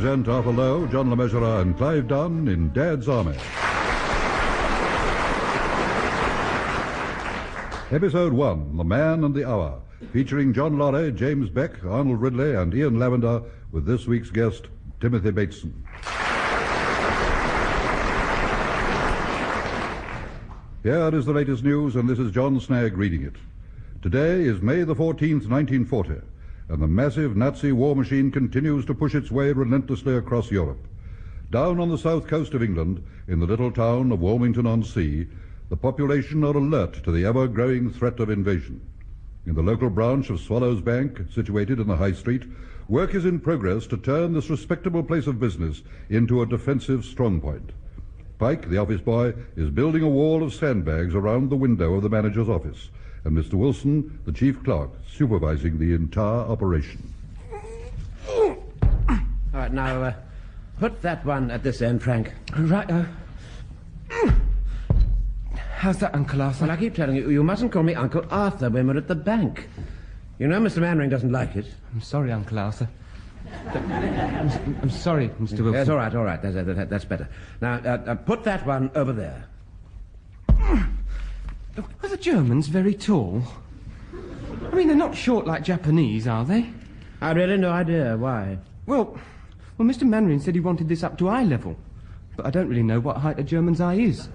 present Arthur Lowe, John Le Mesurier, and Clive Dunn in Dad's Army. Episode 1, The Man and the Hour, featuring John Laurie, James Beck, Arnold Ridley, and Ian Lavender, with this week's guest, Timothy Bateson. Here is the latest news, and this is John Snagge reading it. Today is May the 14th, 1940, and the massive Nazi war machine continues to push its way relentlessly across Europe. Down on the south coast of England, in the little town of Walmington-on-Sea, the population are alert to the ever-growing threat of invasion. In the local branch of Swallow's Bank, situated in the High Street, work is in progress to turn this respectable place of business into a defensive strongpoint. Pike, the office boy, is building a wall of sandbags around the window of the manager's office, and Mr. Wilson, the chief clerk, supervising the entire operation. All right, now, put that one at this end, Frank. Right, How's that, Uncle Arthur? Well, I keep telling you, you mustn't call me Uncle Arthur when we're at the bank. You know Mr. Mainwaring doesn't like it. I'm sorry, Uncle Arthur. I'm sorry, Mr. Wilson. Yes, all right. That's better. Now, put that one over there. Are the Germans very tall? I mean, they're not short like Japanese, are they? I really no idea. Why? Well, Mr. Mainwaring said he wanted this up to eye level. But I don't really know what height a German's eye is.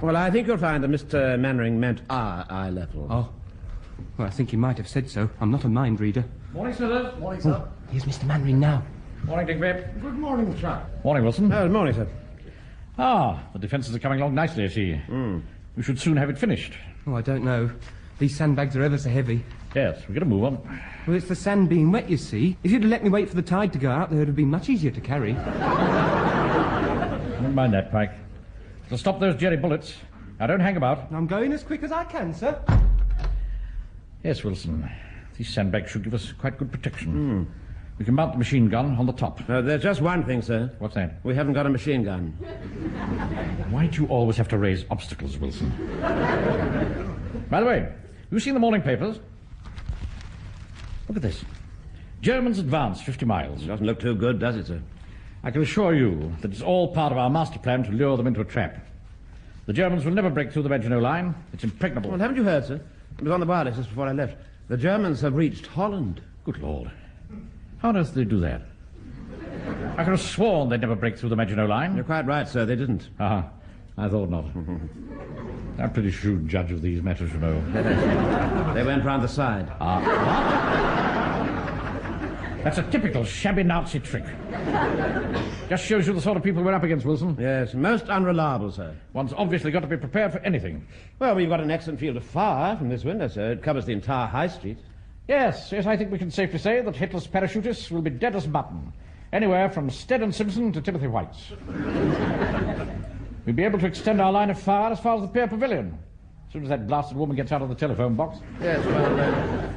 Well, I think you'll find that Mr. Mainwaring meant our eye level. Oh. Well, I think he might have said so. I'm not a mind reader. Morning, Smithers. Morning, sir. Here's Mr. Mainwaring now. Morning, Digby. Good morning, sir. Morning, Wilson. Oh, good morning, sir. The defences are coming along nicely, I see. We should soon have it finished. Oh, I don't know. These sandbags are ever so heavy. Yes, we've got to move on. Well, it's the sand being wet, you see. If you'd have let me wait for the tide to go out, they would have been much easier to carry. Never mind that, Pike. It'll stop those jerry bullets. Now, don't hang about. I'm going as quick as I can, sir. Yes, Wilson. These sandbags should give us quite good protection. We can mount the machine gun on the top. There's just one thing, sir. What's that? We haven't got a machine gun. Why do you always have to raise obstacles, Wilson? By the way, you've seen the morning papers? Look at this. Germans advance 50 miles. Doesn't look too good, does it, sir? I can assure you that it's all part of our master plan to lure them into a trap. The Germans will never break through the Maginot Line. It's impregnable. Well, haven't you heard, sir? It was on the wireless just before I left. The Germans have reached Holland. Good Lord. How on earth did they do that? I could have sworn they'd never break through the Maginot Line. You're quite right, sir. They didn't. I thought not. I'm a pretty shrewd judge of these matters, you know. They went round the side. What? That's a typical shabby Nazi trick. Just shows you the sort of people we're up against, Wilson. Yes, most unreliable, sir. One's obviously got to be prepared for anything. Well, we've got an excellent field of fire from this window, sir. It covers the entire High Street. Yes, I think we can safely say that Hitler's parachutists will be dead as mutton. Anywhere from Stead and Simpson to Timothy White's. We'll be able to extend our line of fire as far as the pier pavilion. As soon as that blasted woman gets out of the telephone box. Yes, well,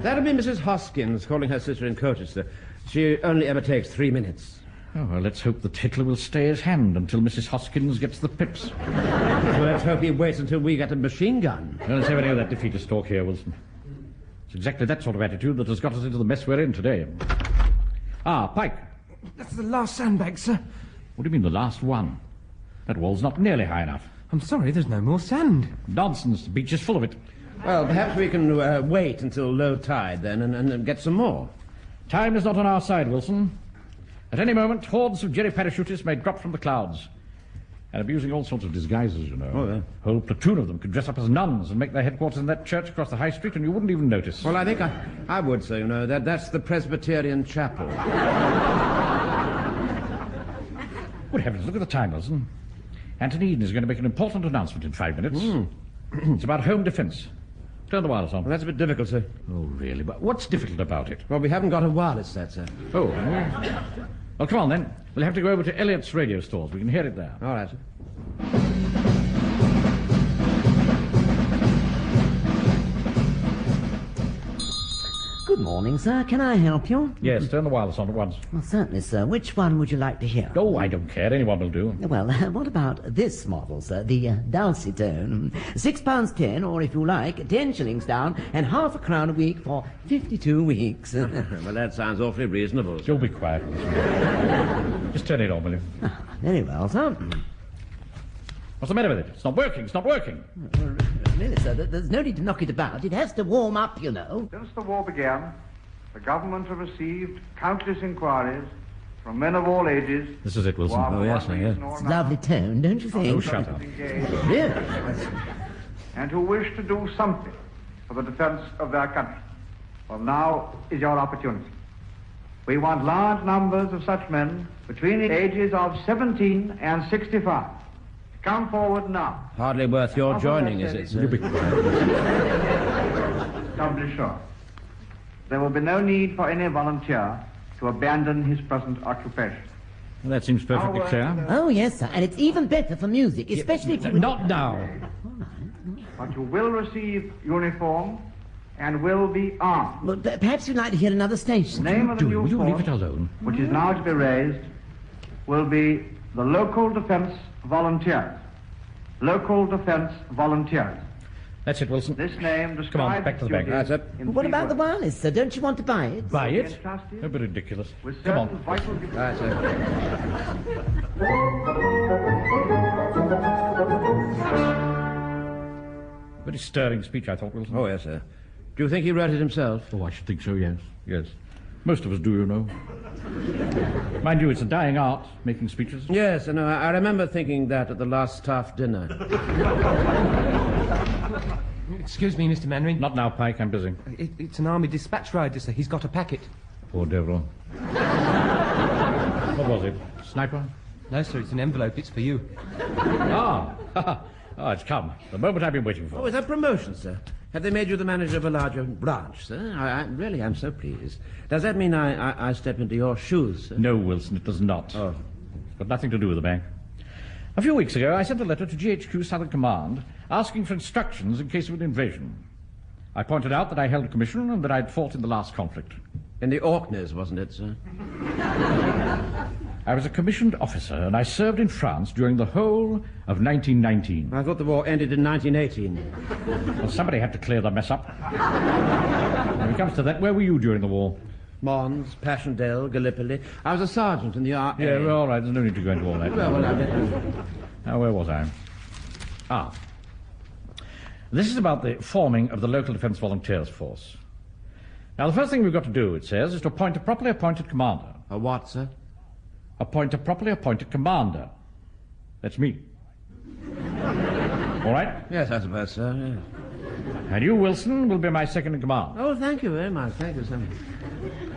that'll be Mrs. Hoskins calling her sister in Colchester. She only ever takes 3 minutes. Oh, well, let's hope that Hitler will stay his hand until Mrs. Hoskins gets the pips. Well, let's hope he waits until we get a machine gun. Well, let's have any of that defeatist talk here, Wilson. It's exactly that sort of attitude that has got us into the mess we're in today. Pike. That's the last sandbag, sir. What do you mean, the last one? That wall's not nearly high enough. I'm sorry, there's no more sand. Nonsense. The beach is full of it. Well, perhaps we can wait until low tide, then, and get some more. Time is not on our side, Wilson. At any moment, hordes of jerry parachutists may drop from the clouds. And abusing all sorts of disguises, you know. Oh, yeah. A whole platoon of them could dress up as nuns and make their headquarters in that church across the high street, and you wouldn't even notice. Well, I think I would say, you know, that's the Presbyterian chapel. Good heavens, look at the time, Wilson. Anthony Eden is going to make an important announcement in 5 minutes. It's about home defence. Turn the wireless on. Well, that's a bit difficult, sir. Oh, really? But what's difficult about it? Well, we haven't got a wireless set, sir. Oh, well, come on, then. We'll have to go over to Elliott's radio stores. We can hear it there. All right, sir. Good morning, sir. Can I help you? Yes, turn the wireless on at once. Well, certainly, sir. Which one would you like to hear? Oh, I don't care. Anyone will do. Well, what about this model, sir? The Dulcitone. £6.10, or if you like, 10 shillings down and half a crown a week for 52 weeks. Well, that sounds awfully reasonable. You'll be quiet. Just turn it on, will you? Very well, sir. What's the matter with it? It's not working. It's not working. Really, sir, there's no need to knock it about. It has to warm up, you know. Since the war began, the government have received countless inquiries from men of all ages. This is it, Wilson. Oh, yes, yes. It's a lovely tone, don't you think? Oh, shut up. Really? And who wish to do something for the defense of their country. Well, now is your opportunity. We want large numbers of such men between the ages of 17 and 65. Come forward now. Hardly worth your joining, is it, sir? You'll be quiet. Doubly sure. There will be no need for any volunteer to abandon his present occupation. Well, that seems perfectly clear. Oh, yes, sir. And it's even better for music, especially if you... Not now. But you will receive uniform and will be armed. Well, perhaps you'd like to hear another The station. name of the new Will you leave force, it alone? which is now to be raised, will be the Local Defense Volunteers. Local Defense Volunteers. That's it, Wilson. This name describes... Come on, back to the bank. That's it. in What three about the words. wireless, sir? Don't you want to buy it? Buy it? Entrusted Don't be ridiculous. with Come certain on. vital... That's it. Very stirring speech, I thought, Wilson. Oh, yes, sir. Do you think he wrote it himself? Oh, I should think so, yes. Yes. Most of us do, you know. Mind you, it's a dying art, making speeches. Yes, I know. I remember thinking that at the last staff dinner. Excuse me, Mr. Mainwaring. Not now, Pike, I'm busy. It's an army dispatch rider, sir. He's got a packet. Poor devil. What was it? Sniper? No, sir, it's an envelope. It's for you. Ah! Oh, it's come. The moment I've been waiting for. Oh, is that promotion, sir? Have they made you the manager of a larger branch, sir? I really am so pleased. Does that mean I step into your shoes, sir? No, Wilson, it does not. Oh. It's got nothing to do with the bank. A few weeks ago, I sent a letter to GHQ Southern Command asking for instructions in case of an invasion. I pointed out that I held a commission and that I'd fought in the last conflict. In the Orkneys, wasn't it, sir? I was a commissioned officer, and I served in France during the whole of 1919. I thought the war ended in 1918. Well, somebody had to clear the mess up. When it comes to that, where were you during the war? Mons, Passchendaele, Gallipoli. I was a sergeant in the RA. Yeah, well, all right, there's no need to go into all that. Well, I did. Now, where was I? Ah. This is about the forming of the Local Defence Volunteers Force. Now, the first thing we've got to do, it says, is to appoint a properly appointed commander. A what, sir? Appoint a properly appointed commander. That's me. All right? Yes, I suppose, sir. Yes. And you, Wilson, will be my second in command. Oh, thank you very much. Thank you, sir.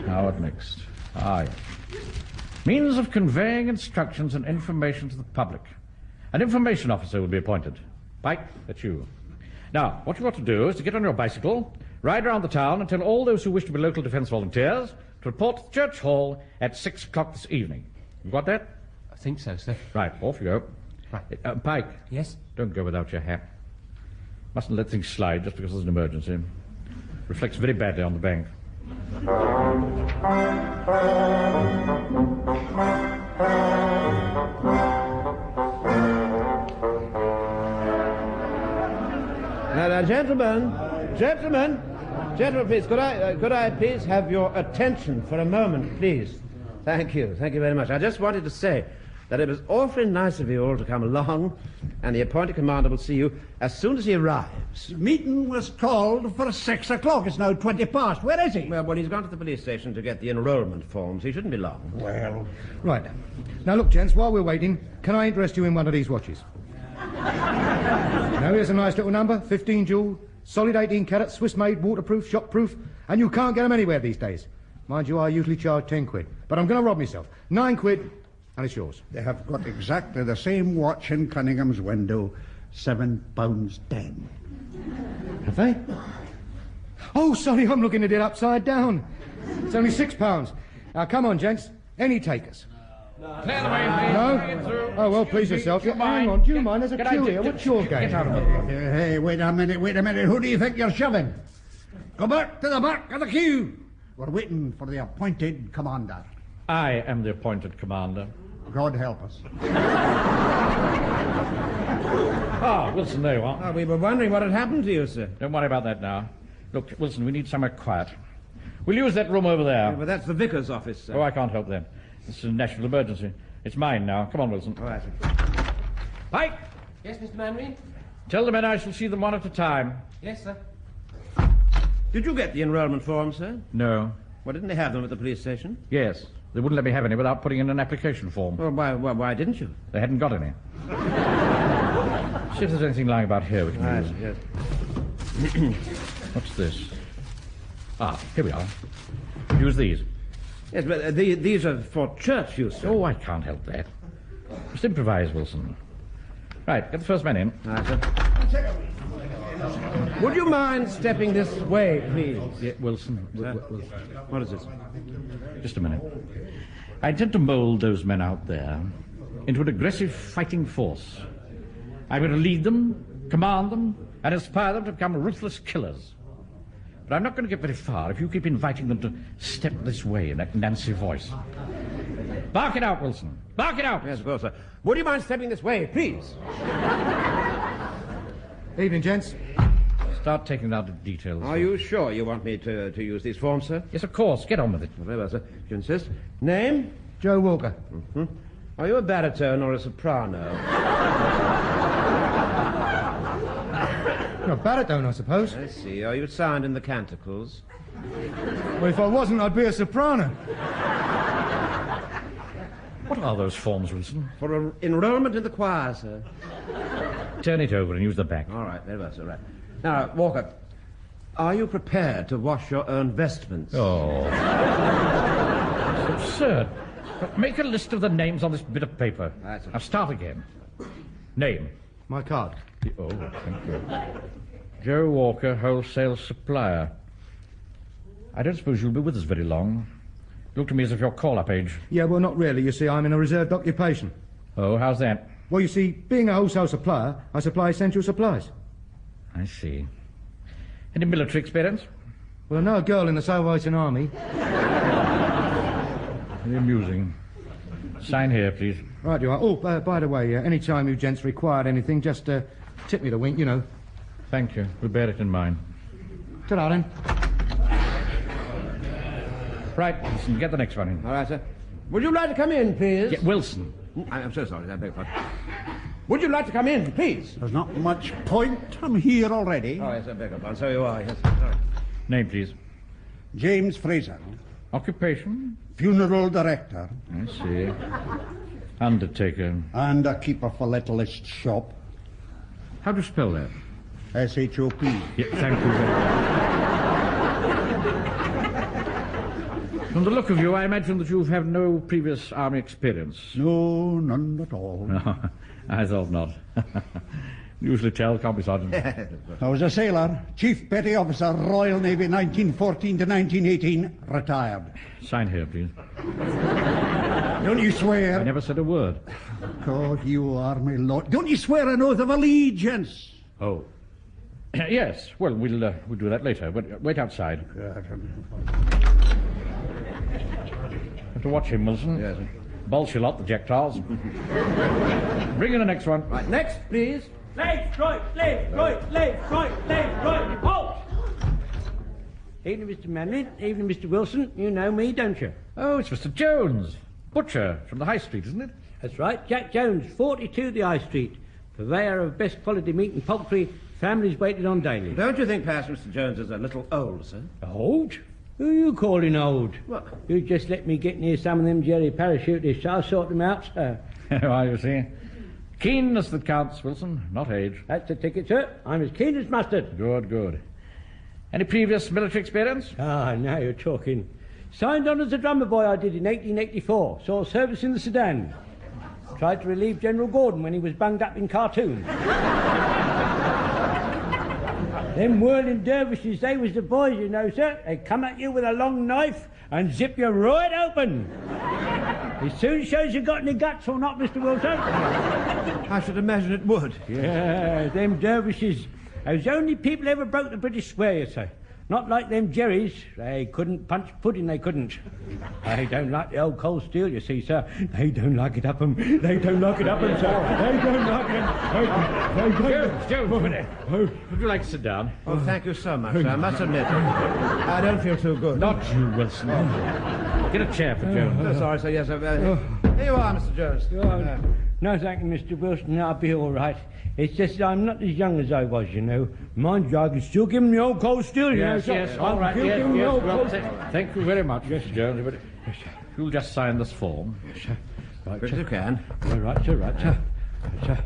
Now, what next? Ah, yes. Means of conveying instructions and information to the public. An information officer will be appointed. Pike, that's you. Now, what you've got to do is to get on your bicycle, ride around the town and tell all those who wish to be local defence volunteers to report to the church hall at 6 o'clock this evening. You got that? I think so, sir. Right, off you go. Right. Pike, Yes? don't go without your hat. Mustn't let things slide just because there's an emergency. Reflects very badly on the bank. Now, gentlemen, please, could I please have your attention for a moment, please? Thank you very much. I just wanted to say that it was awfully nice of you all to come along, and the appointed commander will see you as soon as he arrives. The meeting was called for 6 o'clock. It's now 20 past. Where is he? Well, he's gone to the police station to get the enrollment forms. He shouldn't be long. Well, Right. Now, look, gents, while we're waiting, can I interest you in one of these watches? Now, here's a nice little number, 15 jewel, solid 18 carat, Swiss-made, waterproof, shockproof, and you can't get them anywhere these days. Mind you, I usually charge 10 quid, but I'm going to rob myself. 9 quid, and it's yours. they have got exactly the same watch in Cunningham's window, £7.10. Have they? Oh, sorry, I'm looking at it upside down. It's only £6. Now, come on, gents. Any takers? Clear the way, please. No? Oh, well, please yourself. Yeah, hang on, do you mind? There's a queue here. What's your game? Get out of it. Hey, wait a minute. Who do you think you're shoving? Go back to the back of the queue. We're waiting for the appointed commander. I am the appointed commander. God help us. Ah, Wilson, there you are. Oh, we were wondering what had happened to you, sir. Don't worry about that now. Look, Wilson, we need somewhere quiet. We'll use that room over there. Well, that's the vicar's office, sir. Oh, I can't help that. This is a national emergency. It's mine now. Come on, Wilson. All right, sir. Pike! Yes, Mr. Mainwaring? Tell the men I shall see them one at a time. Yes, sir. Did you get the enrollment form, sir? No. Well, didn't they have them at the police station? Yes. They wouldn't let me have any without putting in an application form. Well, why didn't you? They hadn't got any. See if there's anything lying about here we can Right, use. yes. What's this? Ah, here we are. Use these. Yes, but these are for church use, sir. Oh, I can't help that. Just improvise, Wilson. Right, get the first man in. All right, sir. Would you mind stepping this way, please? Yeah, Wilson. What is this? Just a minute. I intend to mould those men out there into an aggressive fighting force. I'm going to lead them, command them, and inspire them to become ruthless killers. But I'm not going to get very far if you keep inviting them to step this way in that Nancy voice. Bark it out, Wilson. Bark it out. Yes, of course, sir. Would you mind stepping this way, please? Evening, gents. Start taking down the details. Are you sure you want me to use these forms, sir? Yes, of course. Get on with it. Very well, sir. If you insist. Name? Joe Walker. Mm-hmm. Are you a baritone or a soprano? You're a baritone, I suppose. I see. Are you signed in the canticles? Well, if I wasn't, I'd be a soprano. What are those forms, Wilson? For enrollment in the choir, sir. Turn it over and use the back. All right, very well, sir. Right. Now, Walker, are you prepared to wash your own vestments? Oh. It's absurd. Make a list of the names on this bit of paper. Right, sir. Now start again. Name. My card. Oh, thank you. Joe Walker, wholesale supplier. I don't suppose you'll be with us very long. Look to me as if you're call-up age. Yeah, well, not really. You see, I'm in a reserved occupation. Oh, how's that? Well, you see, being a wholesale supplier, I supply essential supplies. I see. Any military experience? Well, I know a girl in the Salvation Army. Very amusing. Sign here, please. Right, you are. Oh, by the way, any time you gents required anything, just tip me the wink, you know. Thank you. We'll bear it in mind. Ta-ra, then. Right, listen, get the next one in. All right, sir. Would you like to come in, please? Yeah, Wilson. I'm so sorry. I beg your pardon. Would you like to come in, please? There's not much point. I'm here already. Oh, yes, I beg your pardon. So you are, yes. Sorry. Name, please. James Fraser, Occupation? funeral director, I see. Undertaker. and a keeper for Littlest shop. How do you spell that? S-H-O-P. Yeah, thank you very much. From the look of you, I imagine that you've had no previous army experience. No, none at all. No, I thought not. Usually tell, can't we, Sergeant? I was a sailor, Chief Petty Officer, Royal Navy, 1914 to 1918, retired. Sign here, please. Don't you swear? I never said a word. God, you are my lord. Don't you swear an oath of allegiance? Oh. Yes, well, we'll do that later. Wait outside. Have to watch him, Wilson. Yes, sir. Bolsh a lot, the Jacktiles. Bring in the next one. Right, next, please. Left, right, left, right, left, right, left, right, halt! Evening, Mr. Mainwaring. Evening, Mr. Wilson. You know me, don't you? Oh, it's Mr. Jones. Butcher from the High Street, isn't it? That's right. Jack Jones, 42 the High Street. Purveyor of best quality meat and poultry. Families waited on daily. Don't you think perhaps Mr. Jones is a little old, sir? Old? Who you calling old? What? You just let me get near some of them Jerry parachutists. I'll sort them out, sir. Well, you see. Keenness that counts, Wilson, not age. That's the ticket, sir. I'm as keen as mustard. Good, good. Any previous military experience? Ah, now you're talking. Signed on as a drummer boy I did in 1884. Saw service in the Sudan. Tried to relieve General Gordon when he was bunged up in Khartoum. Them whirling dervishes, they was the boys, you know, sir. They come at you with a long knife and zip you right open. It soon shows you got any guts or not, Mr. Wilson. I should imagine it would. Yeah, them dervishes. Those only people ever broke the British swear, you say. Not like them Jerrys. They couldn't punch pudding, they couldn't. They don't like the old cold steel, you see, sir. They don't like it up 'em. They don't like it up 'em, sir. They don't like it. Joe, would you like to sit down? Oh, thank you so much, sir. I must admit, I don't feel too good. Not you, Wilson. Get a chair for Jones. Oh, sorry, sir. Yes, sir. Here you are, Mr. Jones. No, thank you, Mr. Wilson. I'll be all right. It's just I'm not as young as I was, you know. Mind you, I can still give him the old cold steel, you know. Yes, all right. Thank you very much, Mr. Jones. But you'll just sign this form. Yes, sir. Right, Quick as you can. All right, sir, right, sir. Right, sir.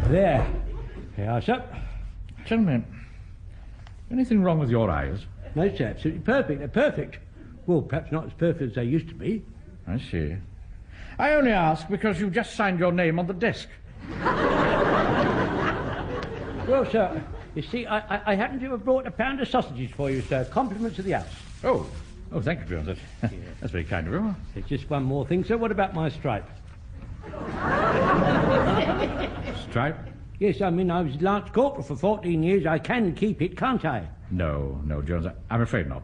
There. Here, sir. Gentlemen, anything wrong with your eyes? No, sir, absolutely perfect. They're perfect. Well, perhaps not as perfect as they used to be. I see. I only ask because you just signed your name on the desk. Well, sir, you see, I happen to have brought a pound of sausages for you, sir. Compliments of the house. Oh, thank you, Jones. That's very kind of you. There's just one more thing, sir. What about my stripe? Stripe? Yes, I mean, I was Lance Corporal for 14 years. I can keep it, can't I? No, Jones. I'm afraid not.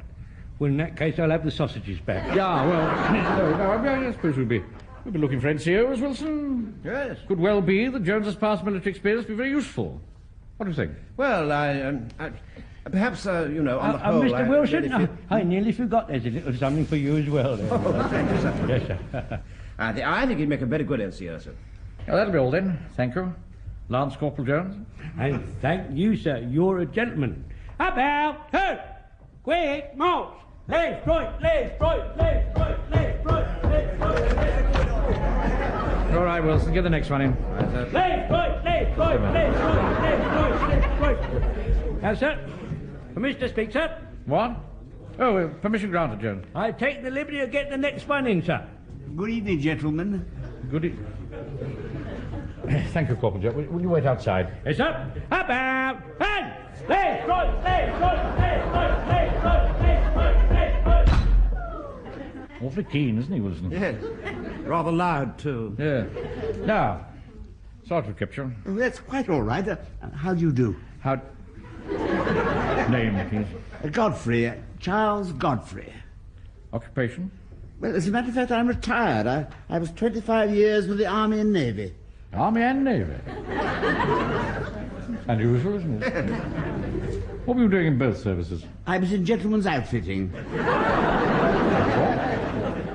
Well, in that case, I'll have the sausages back. Yeah, well, I suppose we'll be looking for NCOs, Wilson. Yes. Could well be that Jones's past military experience be very useful. What do you think? Well, I perhaps, you know, on the whole... Mr. Wilson, really I nearly forgot there's a little something for you as well. There. Oh, thank you, sir. Yes, sir. I think he'd make a very good NCO, sir. Oh, that'll be all then. Thank you. Lance Corporal Jones. And thank you, sir. You're a gentleman. About her! Quick, march! Left, right, left, right, left, right, left, right, left, right, left, right. All right, Wilson, get the next one in. Left, right, left, right, left, right, left, right, left, right. Now, sir, permission to speak, sir? What? Oh, permission granted, Jones. I take the liberty of getting the next one in, sir. Good evening, gentlemen. Thank you, Corporal Jones. Will you wait outside? Yes, sir. About and left, right, left, right, left, right, left, right, left, right, left, right. Awfully keen, isn't he, Wilson? Yes. Rather loud, too. Yeah. Now, Sergeant Kipcher. Oh, that's quite all right. How do you do? Name, please. Godfrey, Charles Godfrey. Occupation? Well, as a matter of fact, I'm retired. I was 25 years with the Army and Navy. Army and Navy. Unusual, isn't it? What were you doing in both services? I was in gentleman's outfitting.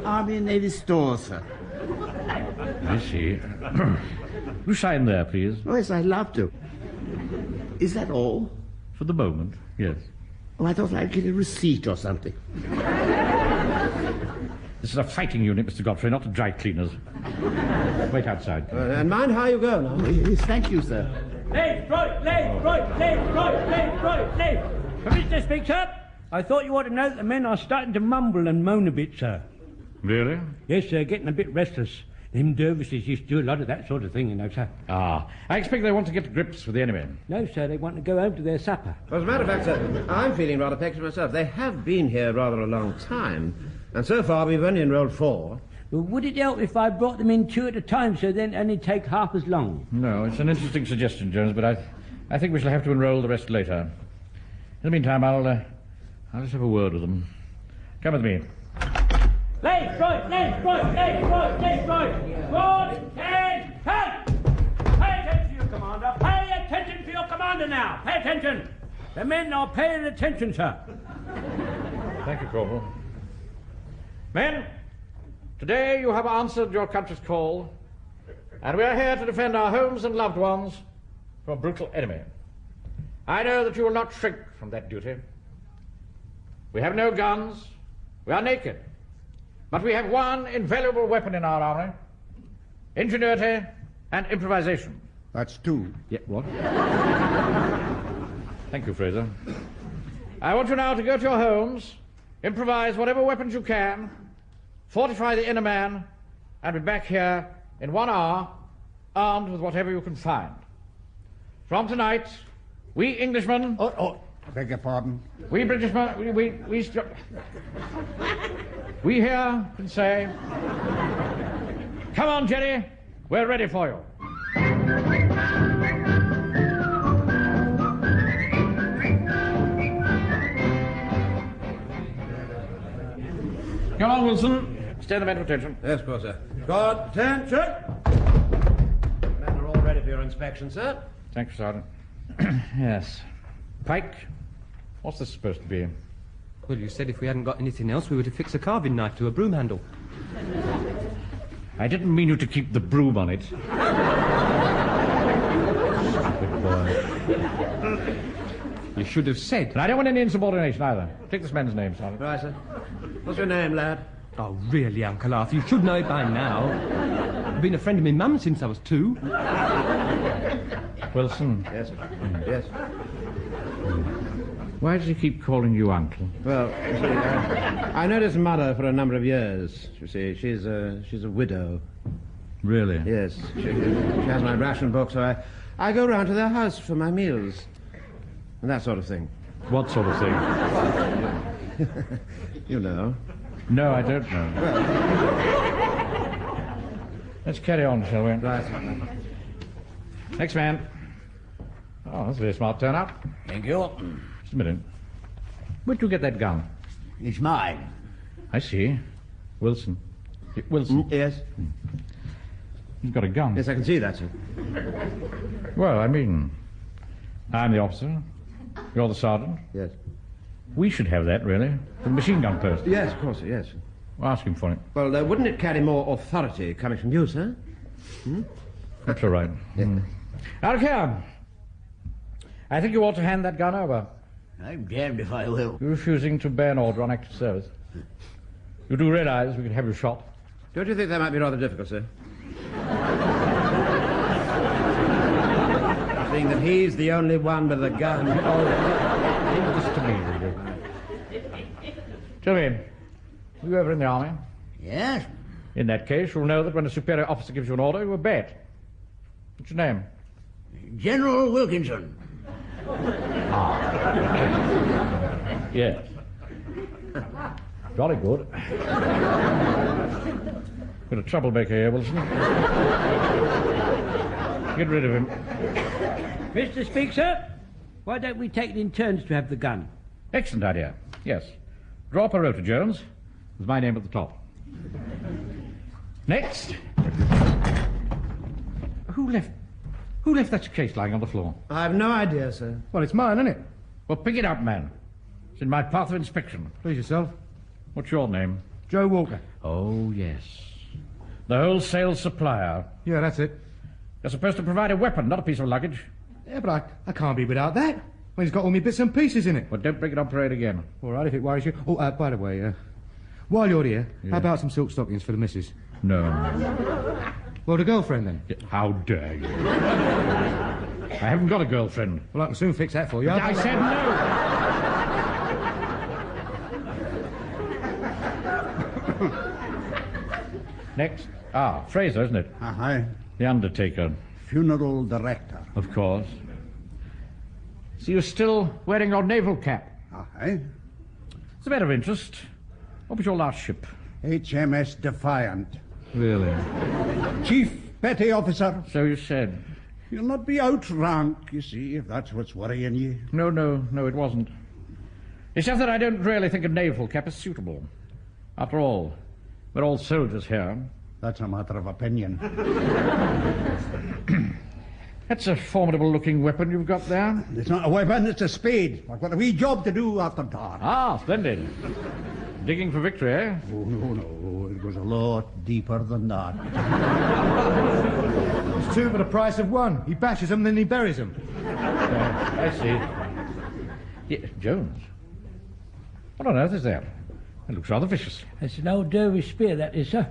Army and Navy stores, sir. I see. You sign there, please. Oh, yes, I'd love to. Is that all? For the moment, yes. Oh, I thought I'd get a receipt or something. This is a fighting unit, Mr. Godfrey, not a dry cleaners. Wait outside. And mind how you go now. Oh, yes, thank you, sir. Left, right, left, right, left, right, left, right, left. Permission to speak, sir? I thought you ought to know that the men are starting to mumble and moan a bit, sir. Really? Yes, sir, getting a bit restless. Them dervishes used to do a lot of that sort of thing, you know, sir. Ah, I expect they want to get to grips with the enemy. No, sir, they want to go home to their supper. Well, as a matter of fact, sir, I'm feeling rather peckish myself. They have been here rather a long time, and so far we've only enrolled 4. Well, would it help if I brought them in 2 at a time, sir, then only take half as long? No, it's an interesting suggestion, Jones, but I think we shall have to enroll the rest later. In the meantime, I'll just have a word with them. Come with me. Left, right, left, right, left, right, left, right. 1, 10, 10. Pay attention to your commander. Pay attention to your commander now. Pay attention. The men are paying attention, sir. Thank you, Corporal. Men, today you have answered your country's call, and we are here to defend our homes and loved ones from a brutal enemy. I know that you will not shrink from that duty. We have no guns. We are naked. But we have one invaluable weapon in our army: ingenuity and improvisation. That's 2. Yeah, what? Thank you, Fraser. I want you now to go to your homes, improvise whatever weapons you can, fortify the inner man, and be back here in 1 hour, armed with whatever you can find. From tonight, we Englishmen... Beg your pardon? We Britishmen... We here can say... Come on, Jerry. We're ready for you. Come on, Wilson. Stand the men for attention. Yes, of course, sir. Squad, attention! Men are all ready for your inspection, sir. Thank you, Sergeant. Yes. Pike, what's this supposed to be? Well, you said if we hadn't got anything else, we were to fix a carving knife to a broom handle. I didn't mean you to keep the broom on it. Good boy. You should have said. And I don't want any insubordination either. Take this man's name, Sergeant. Right, sir. What's your name, lad? Oh, really, Uncle Arthur, you should know it by now. I've been a friend of my mum since I was 2. Wilson. Yes, sir. Yes. Why does he keep calling you uncle? Well, you see, I know his mother for a number of years. You see, she's a widow. Really? Yes. She has my ration book, so I go round to their house for my meals. And that sort of thing. What sort of thing? You know. No, I don't know. Well, let's carry on, shall we? Right. Next man. Oh, that's a very smart turnout. Thank you. Just a minute. Where'd you get that gun? It's mine. I see. Wilson. Wilson. Yes. You've got a gun. Yes, I can see that, sir. Well, I mean, I'm the officer. You're the sergeant. Yes. We should have that, really. The machine gun post. Yes, of course, yes. We'll ask him for it. Well, wouldn't it carry more authority coming from you, sir? That's all right. Out of here. I think you ought to hand that gun over. I'm damned if I will. You're refusing to obey an order on active service. You do realize we could have you shot. Don't you think that might be rather difficult, sir? Seeing that he's the only one with a gun. Just to me, really. Tell me, were you ever in the army? Yes? In that case, you'll know that when a superior officer gives you an order, you obey it. What's your name? General Wilkinson. Yes. Jolly good. Got a troublemaker here, Wilson. Get rid of him. Mr. Speaker, why don't we take it in turns to have the gun? Excellent idea. Yes. Draw up a rota, Jones, with my name at the top. Next. Who left that case lying on the floor? I have no idea, sir. Well, it's mine, isn't it? Well, pick it up, man. It's in my path of inspection. Please yourself. What's your name? Joe Walker. Oh, yes. The wholesale supplier. Yeah, that's it. You're supposed to provide a weapon, not a piece of luggage. Yeah, but I can't be without that. Well, he's got all my bits and pieces in it. Well, don't bring it on parade again. All right, if it worries you. Oh, by the way, while you're here, how about some silk stockings for the missus? No. Well, the girlfriend, then? How dare you? I haven't got a girlfriend. Well, I can soon fix that for you. I said no! Next. Fraser, isn't it? Aye. The undertaker. Funeral director. Of course. So you're still wearing your naval cap? Aye. It's a matter of interest. What was your last ship? HMS Defiant. Really? Chief Petty Officer. So you said. You'll not be outranked, you see, if that's what's worrying you. No, it wasn't. It's just that I don't really think a naval cap is suitable. After all, we're all soldiers here. That's a matter of opinion. That's a formidable-looking weapon you've got there. It's not a weapon, it's a spade. I've got a wee job to do after dark. Splendid. Digging for victory, eh? Oh, no. It goes a lot deeper than that. It's 2 for the price of 1. He bashes them, then he buries them. I see. Yeah, Jones. What on earth is that? It looks rather vicious. It's an old dervish spear, that is, sir.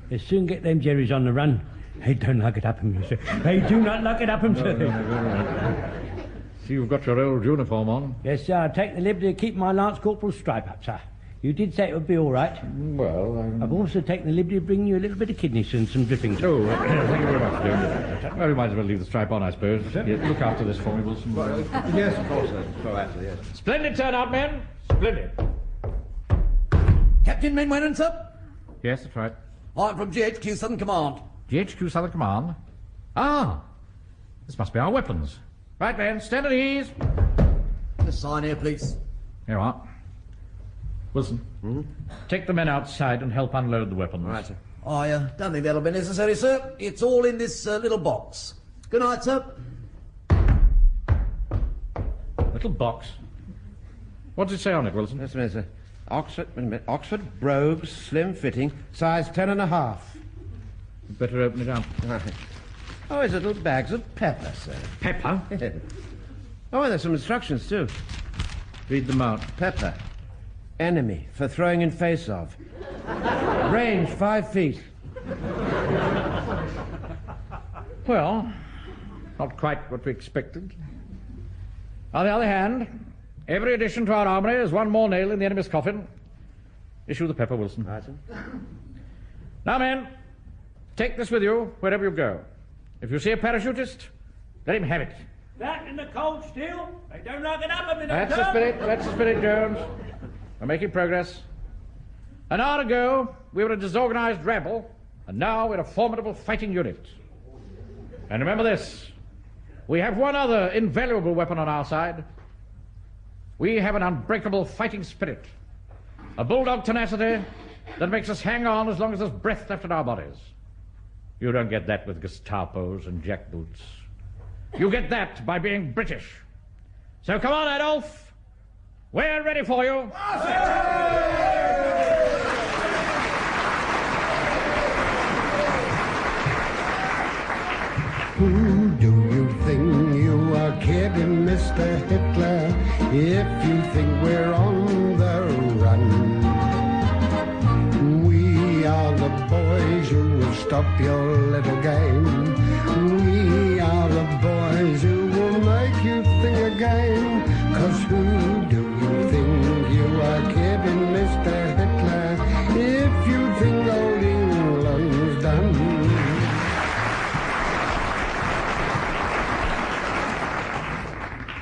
They soon get them jerrys on the run. They don't lock it up, sir. They do not lock it up, sir. No. See, you've got your old uniform on. Yes, sir. I take the liberty to keep my Lance Corporal's stripe up, sir. You did say it would be all right. Well, I've also taken the liberty of bringing you a little bit of kidneys and some drippings. Oh, thank you very much, Jones. Well, we might as well leave the stripe on, I suppose. Yeah, look after this for me, Wilson. Yes, of course, sir. So after, yes. Splendid turnout, men. Splendid. Captain Mainwaring, sir? Yes, that's right. I'm from GHQ Southern Command. GHQ Southern Command? This must be our weapons. Right, men, stand at ease. The sign here, please. Here you are. Wilson, take the men outside and help unload the weapons. All right, sir. I don't think that'll be necessary, sir. It's all in this little box. Good night, sir. Little box? What does it say on it, Wilson? Yes, sir. Oxford brogues, slim fitting, size 10.5. You'd better open it up. Right. Oh, it's little bags of pepper, sir. Pepper? Oh, and there's some instructions, too. Read them out. Pepper. Enemy for throwing in face of. Range 5 feet. Well, not quite what we expected. On the other hand, every addition to our armory is one more nail in the enemy's coffin. Issue the pepper, Wilson. Right, sir. Now, men, take this with you wherever you go. If you see a parachutist, let him have it. That in the cold steel? They don't knock it up a minute. That's the spirit. That's the spirit, Jones. We're making progress. An hour ago, we were a disorganized rabble, and now we're a formidable fighting unit. And remember this. We have one other invaluable weapon on our side. We have an unbreakable fighting spirit. A bulldog tenacity that makes us hang on as long as there's breath left in our bodies. You don't get that with Gestapos and jackboots. You get that by being British. So come on, Adolf. We're ready for you. Who do you think you are kidding, Mr. Hitler, if you think we're on the run? We are the boys who will stop your little game. We are the boys who will make you think again. 'Cause who do you think you are kidding, Mr. Hitler, if you think old England's done?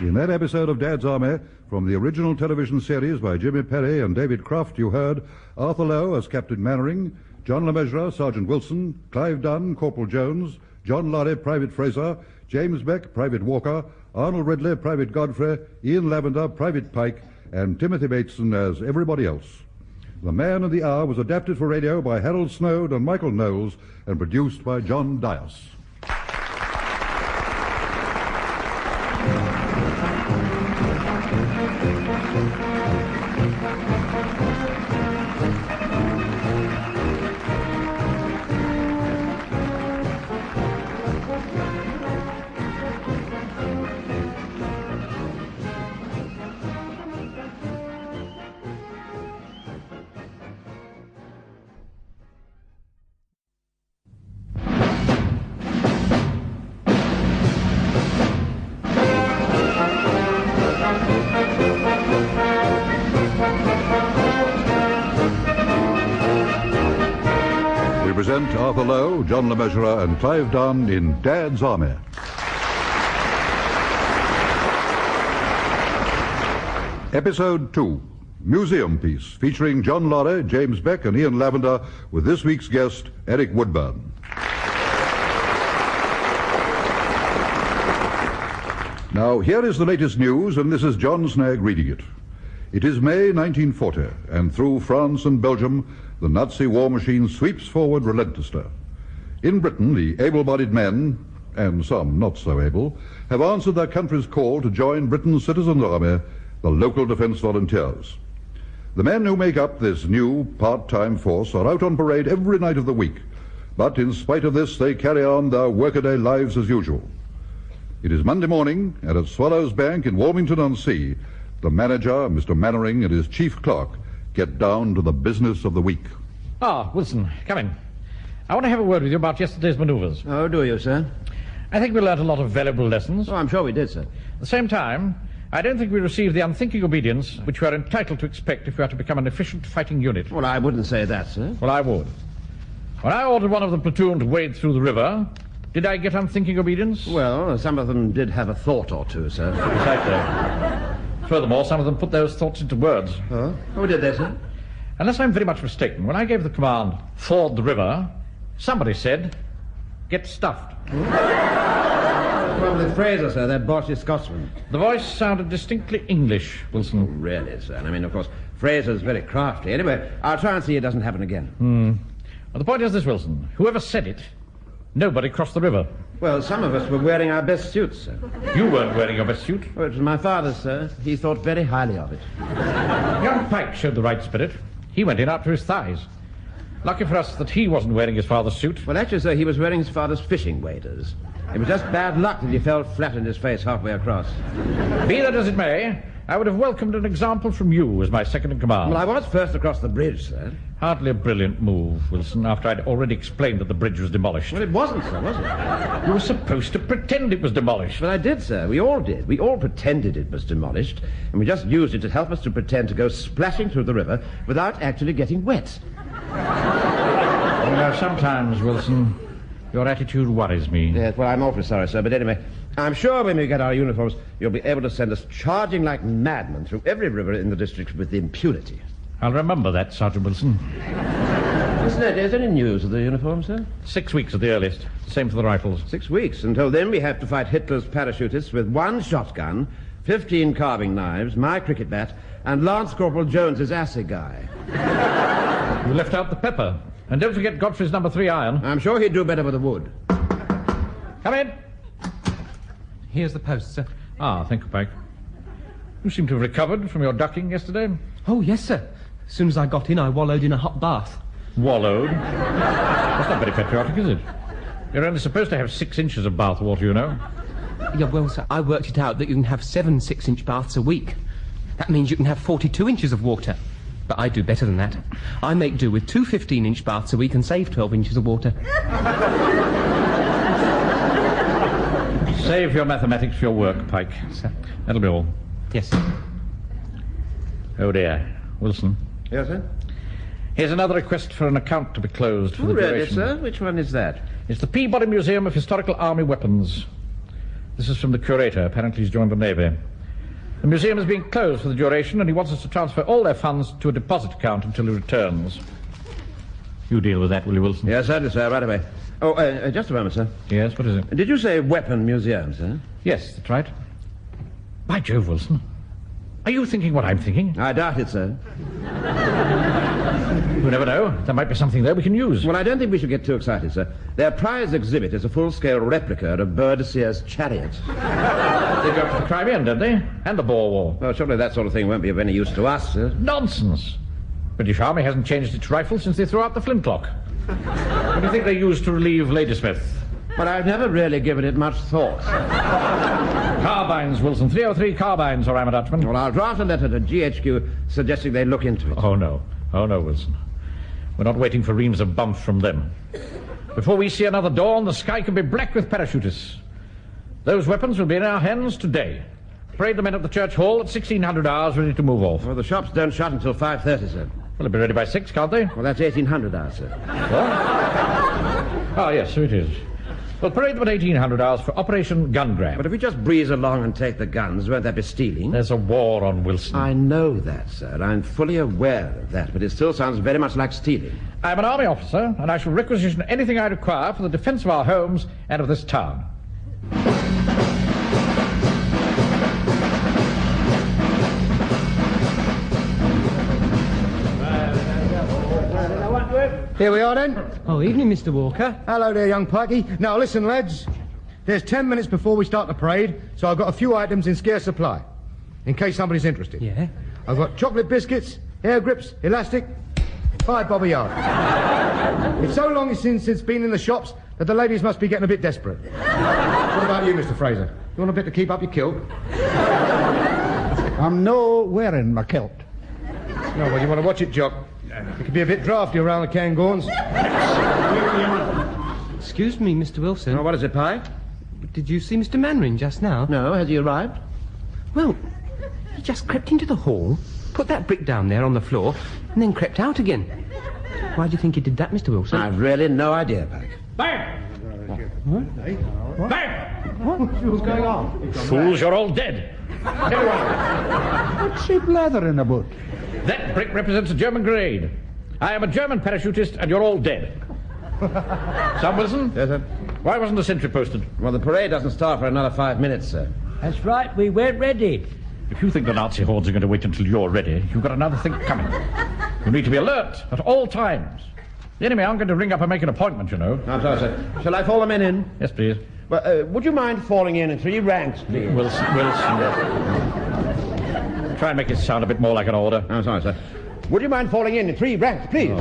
In that episode of Dad's Army, from the original television series by Jimmy Perry and David Croft, you heard Arthur Lowe as Captain Mainwaring, John Le Mesurier, Sergeant Wilson, Clive Dunn, Corporal Jones, John Laurie, Private Fraser, James Beck, Private Walker, Arnold Ridley, Private Godfrey, Ian Lavender, Private Pike, and Timothy Bateson as everybody else. The Man of the Hour was adapted for radio by Harold Snoad and Michael Knowles and produced by John Dyas. Present Arthur Lowe, John Le Mesurier, and Clive Dunn in Dad's Army. Episode 2, Museum Piece, featuring John Laurie, James Beck, and Ian Lavender, with this week's guest, Eric Woodburn. Now, here is the latest news, and this is John Snagge reading it. It is May 1940, and through France and Belgium, the Nazi war machine sweeps forward relentlessly. In Britain, the able-bodied men, and some not so able, have answered their country's call to join Britain's citizens' army, the local defence volunteers. The men who make up this new part-time force are out on parade every night of the week, but in spite of this, they carry on their workaday lives as usual. It is Monday morning, and at Swallow's Bank in Walmington-on-Sea, the manager, Mr. Mainwaring, and his chief clerk get down to the business of the week. Ah, Wilson, come in. I want to have a word with you about yesterday's manoeuvres. Oh, do you, sir? I think we learnt a lot of valuable lessons. Oh, I'm sure we did, sir. At the same time, I don't think we received the unthinking obedience which we are entitled to expect if we are to become an efficient fighting unit. Well, I wouldn't say that, sir. Well, I would. When I ordered one of the platoon to wade through the river, did I get unthinking obedience? Well, some of them did have a thought or two, sir. Exactly. Furthermore, some of them put those thoughts into words. Oh? Oh, did they, sir? Unless I'm very much mistaken, when I gave the command, ford the river, somebody said, get stuffed. Probably Fraser, sir, that Boche Scotsman. The voice sounded distinctly English, Wilson. Oh, really, sir? I mean, of course, Fraser's very crafty. Anyway, I'll try and see it doesn't happen again. Well, the point is this, Wilson. Whoever said it, nobody crossed the river. Well, some of us were wearing our best suits, sir. You weren't wearing your best suit. Oh, it was my father's, sir. He thought very highly of it. Young Pike showed the right spirit. He went in up to his thighs. Lucky for us that he wasn't wearing his father's suit. Well, actually, sir, he was wearing his father's fishing waders. It was just bad luck that he fell flat on his face halfway across. Be that as it may, I would have welcomed an example from you as my second in command. Well, I was first across the bridge, sir. Hardly a brilliant move, Wilson, after I'd already explained that the bridge was demolished. Well, it wasn't, sir, was it? You were supposed to pretend it was demolished. But I did, sir. We all did. We all pretended it was demolished, and we just used it to help us to pretend to go splashing through the river without actually getting wet. You know, sometimes, Wilson, your attitude worries me. Yes, well, I'm awfully sorry, sir, but anyway, I'm sure when we get our uniforms, you'll be able to send us charging like madmen through every river in the district with impunity. I'll remember that, Sergeant Wilson. Snagge, is there any news of the uniform, sir? 6 weeks at the earliest. Same for the rifles. 6 weeks. Until then, we have to fight Hitler's parachutists with 1 shotgun, 15 carving knives, my cricket bat, and Lance Corporal Jones's assegai. You left out the pepper. And don't forget Godfrey's number 3 iron. I'm sure he'd do better with the wood. Come in. Here's the post, sir. Ah, thank you, Pike. You seem to have recovered from your ducking yesterday. Oh, yes, sir. As soon as I got in, I wallowed in a hot bath. Wallowed? That's not very patriotic, is it? You're only supposed to have 6 inches of bath water, you know. Yeah, well, sir, I worked it out that you can have 7 6-inch baths a week. That means you can have 42 inches of water. But I do better than that. I make do with 2 15-inch baths a week and save 12 inches of water. Save your mathematics for your work, Pike. Sir. That'll be all. Yes, sir. Oh, dear. Wilson. Yes, sir? Here's another request for an account to be closed for the really, duration. sir? Which one is that? It's the Peabody Museum of Historical Army Weapons. This is from the curator. Apparently he's joined the Navy. The museum is being closed for the duration, and he wants us to transfer all their funds to a deposit account until he returns. You deal with that, will you, Wilson? Yes, certainly, sir, right away. Oh, just a moment, sir. Yes, what is it? Did you say weapon museum, sir? Yes, that's right. By Jove, Wilson. Are you thinking what I'm thinking? I doubt it, sir. You never know. There might be something there we can use. Well, I don't think we should get too excited, sir. Their prize exhibit is a full-scale replica of Burdesier's chariot. They go up to the Crimean, don't they? And the Boer War. Well, surely that sort of thing won't be of any use to us, sir. Nonsense. British Army hasn't changed its rifle since they threw out the flintlock. What do you think they used to relieve Ladysmith? But I've never really given it much thought. Carbines, Wilson. 303 carbines, or I'm a Dutchman. Well, I'll draft a letter to GHQ suggesting they look into it. Oh, no. Oh, no, Wilson. We're not waiting for reams of bumps from them. Before we see another dawn, the sky can be black with parachutists. Those weapons will be in our hands today. Parade the men at the church hall at 1600 hours, ready to move off. Well, the shops don't shut until 5:30, sir. Well, they'll be ready by 6, can't they? Well, that's 1800 hours, sir. What? Oh, yes, so it is. Well, parade them at 1800 hours for Operation Gun Grab. But if we just breeze along and take the guns, won't that be stealing? There's a war on, Wilson. I know that, sir. I'm fully aware of that, but it still sounds very much like stealing. I'm an army officer, and I shall requisition anything I require for the defense of our homes and of this town. Here we are, then. Oh, evening, Mr. Walker. Hello there, young Pikey. Now, listen, lads. There's 10 minutes before we start the parade, so I've got a few items in scarce supply, in case somebody's interested. Yeah? I've got chocolate biscuits, hair grips, elastic, 5 bob a yard. It's so long since it's been in the shops that the ladies must be getting a bit desperate. What about you, Mr. Fraser? You want a bit to keep up your kilt? I'm no wearing my kilt. No, well, you want to watch it, Jock. It could be a bit drafty around the Cairngorms. Excuse me, Mr. Wilson. Oh, what is it, Pike? Did you see Mr. Mainwaring just now? No, has he arrived? Well, he just crept into the hall, put that brick down there on the floor, and then crept out again. Why do you think he did that, Mr. Wilson? I've really no idea, Pike. Bang! What? Bang! What's going on? Fools, you're all dead. Everyone. What's he blathering about? That brick represents a German grenade. I am a German parachutist, and you're all dead. Sam Wilson? Yes, sir? Why wasn't the sentry posted? Well, the parade doesn't start for another 5 minutes, sir. That's right, we weren't ready. If you think the Nazi hordes are going to wait until you're ready, you've got another thing coming. You need to be alert at all times. The enemy aren't going to ring up and make an appointment, you know. I'm sorry, sir. Shall I fall the men in? Yes, please. Well, would you mind falling in 3 ranks, please? Wilson. Try and make it sound a bit more like an order. I'm sorry, sir. Would you mind falling in 3 ranks, please? Oh.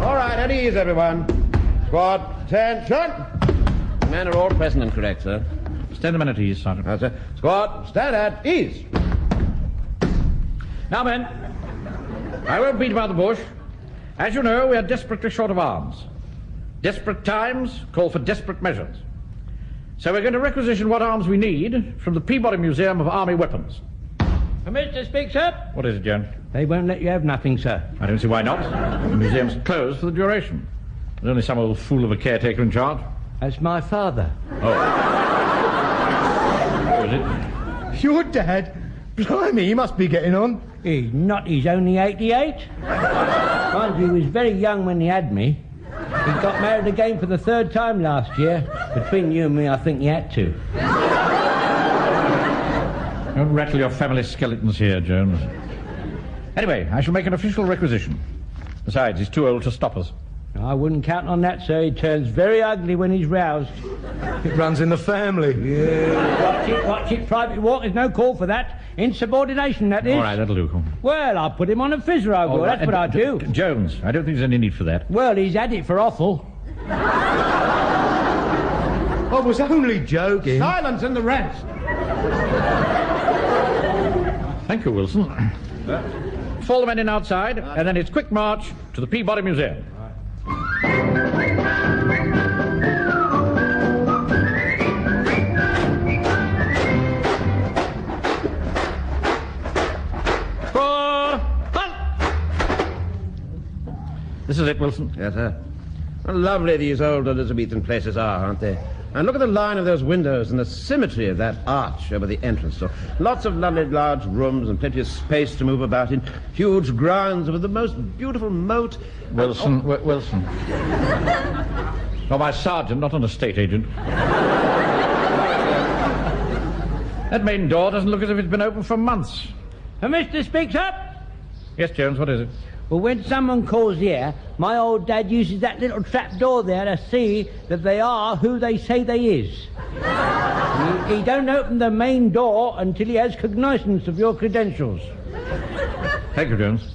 All right, at ease, everyone. Squad, attention. The men are all present and correct, sir. Stand the men at ease, Sergeant. Right, sir. Squad, stand at ease. Now, men, I won't beat about the bush. As you know, we are desperately short of arms. Desperate times call for desperate measures. So we're going to requisition what arms we need from the Peabody Museum of Army Weapons. Permit to speak, sir? What is it, Jones? They won't let you have nothing, sir. I don't see why not. The museum's closed for the duration. There's only some old fool of a caretaker in charge. That's my father. Oh. Who is it? Your dad? Blimey, he must be getting on. He's not. He's only 88. Mind you, he was very young when he had me. He got married again for the 3rd time last year. Between you and me, I think he had to. Don't rattle your family skeletons here, Jones. Anyway, I shall make an official requisition. Besides, he's too old to stop us. I wouldn't count on that, sir. He turns very ugly when he's roused. It runs in the family. Yeah. Watch it. Private walk. There's no call for that. Insubordination, that is. All right, that'll do. Well, I'll put him on a fizzer, I will. That's what I do. Jones, I don't think there's any need for that. Well, he's had it for offal. I was only joking. Silence in the ranks. Thank you, Wilson. Fall the men in outside, and then it's quick march to the Peabody Museum. This is it, Wilson. Yes, sir. How lovely these old Elizabethan places are, aren't they? And look at the line of those windows and the symmetry of that arch over the entrance door. Lots of lovely large rooms and plenty of space to move about in. Huge grounds with the most beautiful moat. Wilson, Wilson. You're my sergeant, not an estate agent. That main door doesn't look as if it's been open for months. Mr. Speaks Up? Yes, Jones, what is it? Well, when someone calls here, my old dad uses that little trap door there to see that they are who they say they is. He don't open the main door until he has cognizance of your credentials. Thank you, Jones.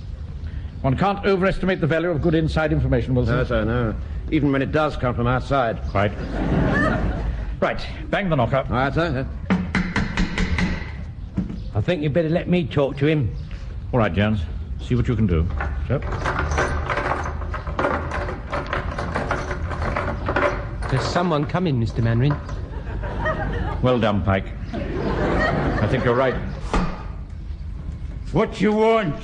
One can't overestimate the value of good inside information, Wilson. No, sir, no. Even when it does come from outside. Quite. Right, bang the knocker. All right, sir. I think you'd better let me talk to him. All right, Jones. See what you can do. So. There's someone coming, Mr. Mainwaring. Well done, Pike. I think you're right. What you want?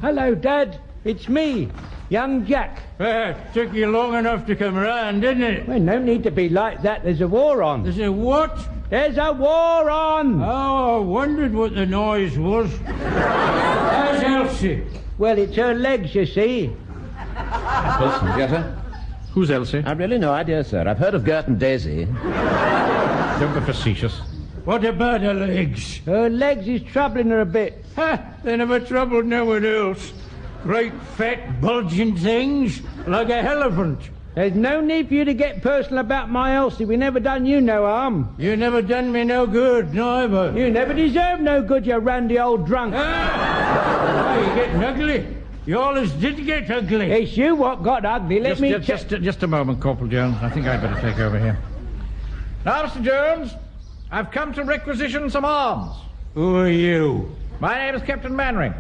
Hello, Dad. It's me, young Jack. Took you long enough to come round, didn't it? Well, no need to be like that. There's a war on. There's a what? There's a war on! Oh, I wondered what the noise was. How's Elsie? Well, it's her legs, you see. Wilson. Yes, sir? Who's Elsie? I've really no idea, sir. I've heard of Gert and Daisy. Don't be facetious. What about her legs? Her legs is troubling her a bit. Ha! They never troubled no one else. Great, fat, bulging things, like a elephant. There's no need for you to get personal about my Elsie. We never done you no harm. You never done me no good, neither. You never deserved no good, you randy old drunk. Ah! You're getting ugly. You always did get ugly. It's you what got ugly. Just a moment, Corporal Jones. I think I'd better take over here. Now, Mr. Jones, I've come to requisition some arms. Who are you? My name is Captain Mainwaring.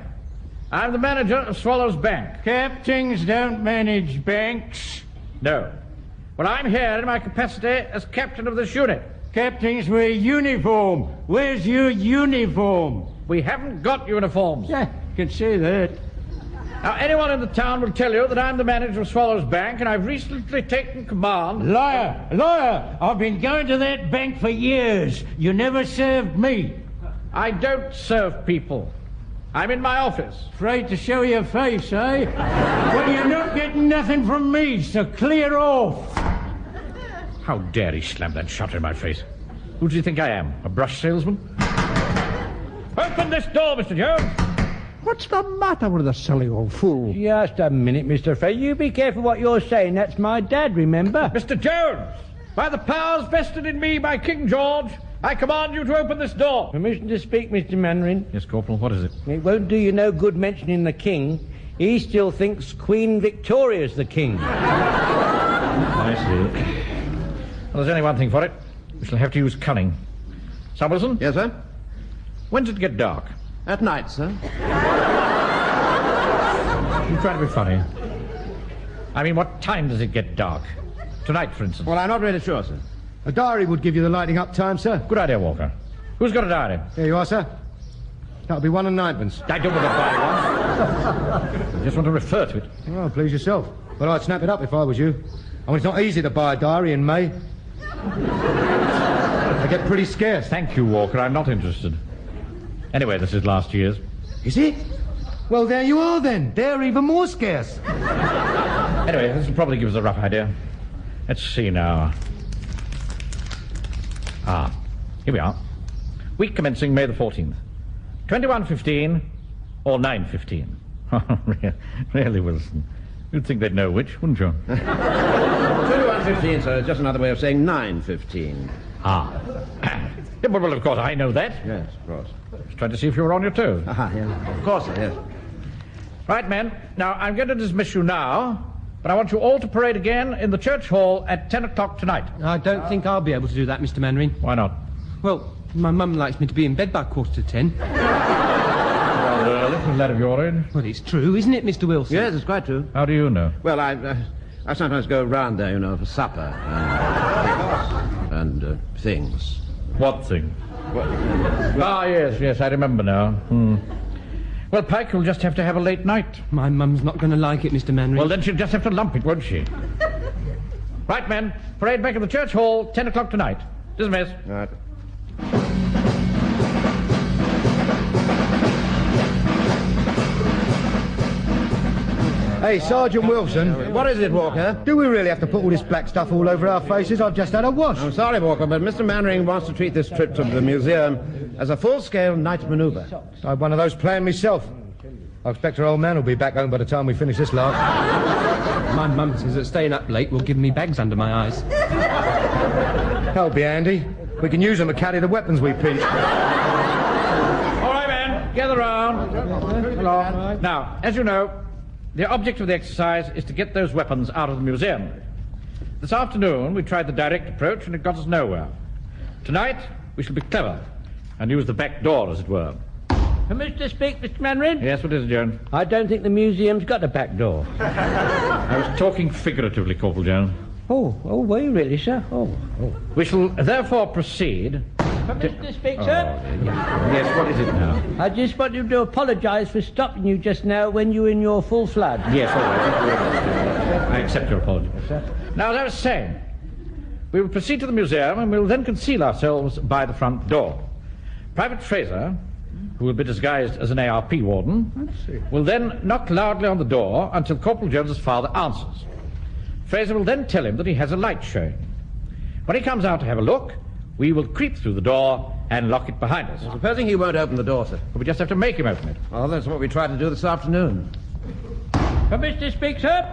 I'm the manager of Swallow's Bank. Captains don't manage banks. No. Well, I'm here in my capacity as captain of this unit. Captains wear uniform. Where's your uniform? We haven't got uniforms. Yeah, can say that. Now, anyone in the town will tell you that I'm the manager of Swallow's Bank, and I've recently taken command... Liar! Liar! I've been going to that bank for years. You never served me. I don't serve people. I'm in my office. Afraid to show your face, eh? Well, you're not getting nothing from me, so clear off. How dare he slam that shutter in my face? Who do you think I am? A brush salesman? Open this door, Mr. Jones. What's the matter with the silly old fool? Just a minute, Mr. Fraser. You be careful what you're saying. That's my dad, remember? Mr. Jones, by the powers vested in me by King George, I command you to open this door. Permission to speak, Mr. Mainwaring. Yes, Corporal, what is it? It won't do you no good mentioning the king. He still thinks Queen Victoria's the king. I see. Well, there's only one thing for it. We shall have to use cunning. Sir Wilson? Yes, sir? When does it get dark? At night, sir. You're trying to be funny. I mean, what time does it get dark? Tonight, for instance. Well, I'm not really sure, sir. A diary would give you the lighting up time, sir. Good idea, Walker. Who's got a diary? Here you are, sir. That'll be 1 and 9pence. I don't want to buy one. I just want to refer to it. Oh, please yourself. But I'd snap it up if I was you. I mean, it's not easy to buy a diary in May. They get pretty scarce. Thank you, Walker. I'm not interested. Anyway, this is last year's. Is it? Well, there you are, then. They're even more scarce. Anyway, this will probably give us a rough idea. Let's see now. Here we are. Week commencing May the 14th. 21:15 or 9:15. Really, Wilson. You'd think they'd know which, wouldn't you? 21:15, sir. Just another way of saying 9:15. Yeah, well, of course, I know that. Yes, of course. Just trying to see if you were on your toes. Yeah. Of course, sir, yes. Right, men. Now, I'm going to dismiss you now, but I want you all to parade again in the church hall at 10 o'clock tonight. I don't think I'll be able to do that, Mr. Mainwaring. Why not? Well, my mum likes me to be in bed by 9:45. Rather early for a lad of your age. Well, it's true, isn't it, Mr. Wilson? Yes, it's quite true. How do you know? Well, I sometimes go round there, you know, for supper and things. What thing? Yes, I remember now. Well, Pike will just have to have a late night. My mum's not going to like it, Mr. Mainwaring. Well, then she'll just have to lump it, won't she? Right, men. Parade back at the church hall, 10 o'clock tonight. Dismiss. All right. Hey, Sergeant Wilson. What is it, Walker? Do we really have to put all this black stuff all over our faces? I've just had a wash. I'm sorry, Walker, but Mr. Mainwaring wants to treat this trip to the museum as a full-scale night maneuver. I had one of those planned myself. I expect our old man will be back home by the time we finish this lark. My mum says that staying up late will give me bags under my eyes. That'll be handy. We can use them to carry the weapons we pinch. All right, men. Gather round. Along. Now, as you know, the object of the exercise is to get those weapons out of the museum. This afternoon, we tried the direct approach, and it got us nowhere. Tonight, we shall be clever and use the back door, as it were. Permission to speak, Mr. Mainwaring? Yes, what is it, Jones? I don't think the museum's got a back door. I was talking figuratively, Corporal Jones. Oh, were you really, sir? Oh. We shall therefore proceed... Permission to speak, sir? Yes, what is it now? I just wanted to apologise for stopping you just now when you were in your full flood. Yes, all right. I accept your apology. Now, as I was saying, we will proceed to the museum and we will then conceal ourselves by the front door. Private Fraser, who will be disguised as an ARP warden, will then knock loudly on the door until Corporal Jones's father answers. Fraser will then tell him that he has a light showing. When he comes out to have a look, we will creep through the door and lock it behind us. Supposing he won't open the door, sir. But we just have to make him open it. Well, that's what we tried to do this afternoon. Permission to speak, sir?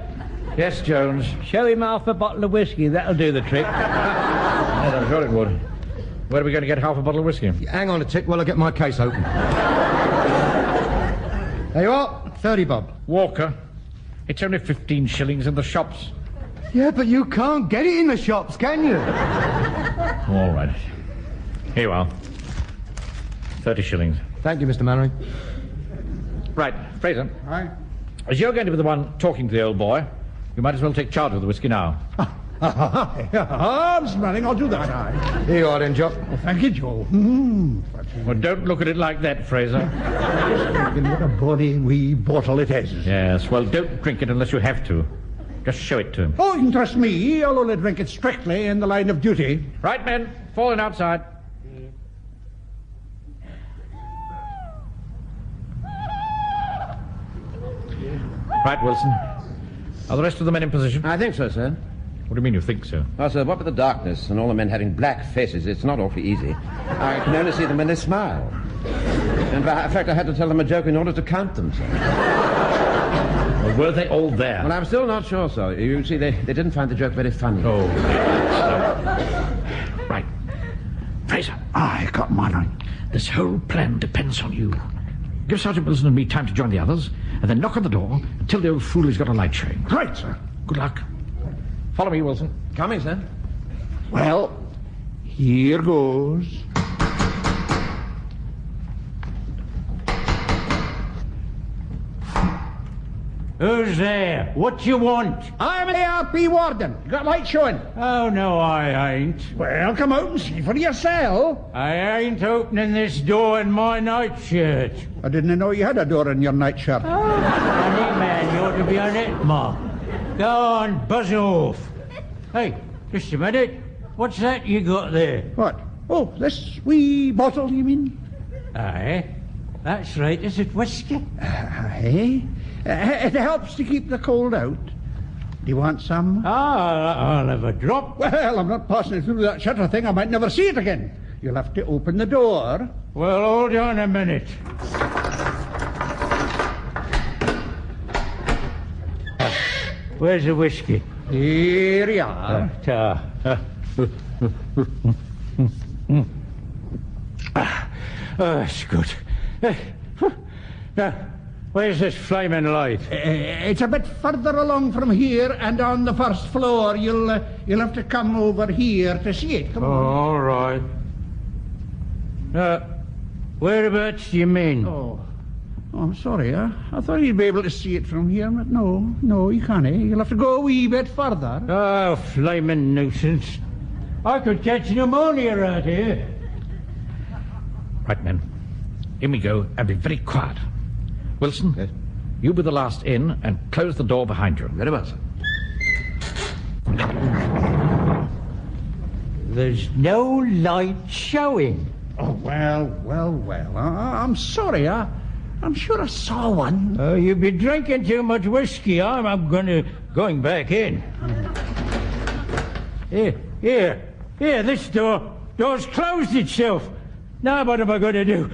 Yes, Jones. Show him half a bottle of whiskey. That'll do the trick. Yes, I'm sure it would. Where are we going to get half a bottle of whiskey? Hang on a tick while I get my case open. There you are. 30 bob. Walker, it's only 15 shillings in the shops. Yeah, but you can't get it in the shops, can you? All right. Here you are. 30 shillings. Thank you, Mr. Mainwaring. Right, Fraser. Aye. As you're going to be the one talking to the old boy, you might as well take charge of the whiskey now. Mr. Manning, I'll do that, aye. Here you are, then, Jock. Oh, thank you, Joe. Well, don't look at it like that, Fraser. What a bonny wee bottle it is. Yes, well, don't drink it unless you have to. Just show it to him. Oh, you can trust me. I'll only drink it strictly in the line of duty. Right, men. Fall in outside. Right, Wilson. Are the rest of the men in position? I think so, sir. What do you mean you think so? Oh, sir, what with the darkness and all the men having black faces, it's not awfully easy. I can only see them when they smile. In fact, I had to tell them a joke in order to count them, sir. Well, were they all there? Well, I'm still not sure, sir. You see, they didn't find the joke very funny. Oh, right. Fraser. I got mine. This whole plan depends on you. Give Sergeant Wilson and me time to join the others, and then knock on the door until the old fool has got a light showing. Right, sir. Good luck. Follow me, Wilson. Coming, sir. Well, here goes. Who's there? What you want? I'm an ARP warden. Got light showing. Oh, no, I ain't. Well, come out and see for yourself. I ain't opening this door in my nightshirt. I didn't know you had a door in your nightshirt. Oh, funny man, you ought to be on it, Mark. Go on, buzz off. Hey, just a minute. What's that you got there? What? Oh, this wee bottle, you mean? Aye, that's right. Is it whiskey? Aye. It helps to keep the cold out. Do you want some? I'll have a drop. Well, I'm not passing it through that shutter thing. I might never see it again. You'll have to open the door. Well, hold on a minute. Where's the whiskey? Here you are. That's good. Now, where's this flaming light? It's a bit further along from here, and on the first floor. You'll have to come over here to see it. Come on. All right. Whereabouts do you mean? Oh, I'm sorry. I thought you'd be able to see it from here, but no, you can't. You'll have to go a wee bit further. Oh, flaming nuisance. I could catch pneumonia out here. Right, men. In we go, and be very quiet. Wilson, yes? You be the last in, and close the door behind you. Very well, sir. There's no light showing. Oh, well. I'm sorry. I'm sure I saw one. Oh, you've been drinking too much whiskey. I'm going back in. Here, this door's closed itself. Now what am I going to do?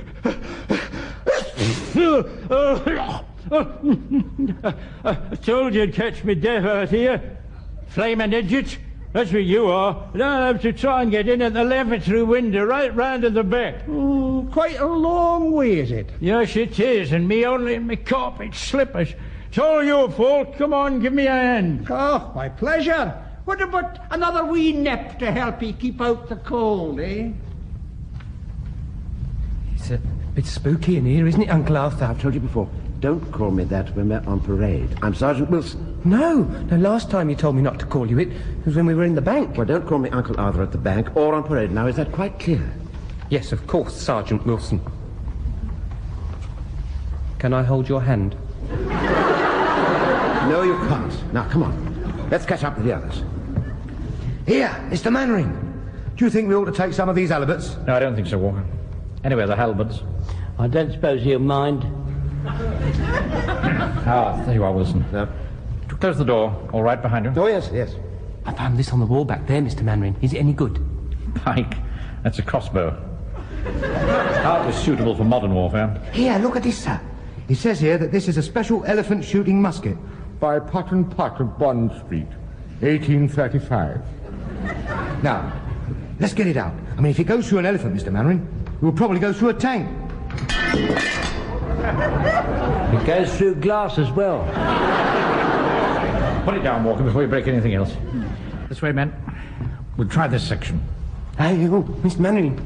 I told you to catch me deaf out here. Flaming idiot. That's what you are. And I'll have to try and get in at the lavatory window right round to the back. Oh, quite a long way, is it? Yes, it is, and me only in my carpet slippers. It's all your fault. Come on, give me a hand. Oh, my pleasure. What about another wee nip to help you keep out the cold, eh? It's a bit spooky in here, isn't it, Uncle Arthur? I've told you before, don't call me that when we're on parade. I'm Sergeant Wilson. No, last time you told me not to call you it was when we were in the bank. Well, don't call me Uncle Arthur at the bank or on parade. Now, is that quite clear? Yes, of course, Sergeant Wilson. Can I hold your hand? No, you can't. Now, come on. Let's catch up with the others. Here, Mr. Mainwaring. Do you think we ought to take some of these halibuts? No, I don't think so, Walker. Anyway, the halberds. I don't suppose he'll mind. There you are, Wilson. No. Close the door, all right behind you. Oh, yes. I found this on the wall back there, Mr. Mainwaring. Is it any good? Pike. That's a crossbow. Hardly suitable for modern warfare. Here, look at this, sir. It says here that this is a special elephant shooting musket by Pot and Pot of Bond Street, 1835. Now, let's get it out. I mean, if it goes through an elephant, Mr. Mainwaring, it will probably go through a tank. It goes through glass as well. Put it down, Walker, before you break anything else. This way, men. We'll try this section. Hey, Mr. Mainwaring.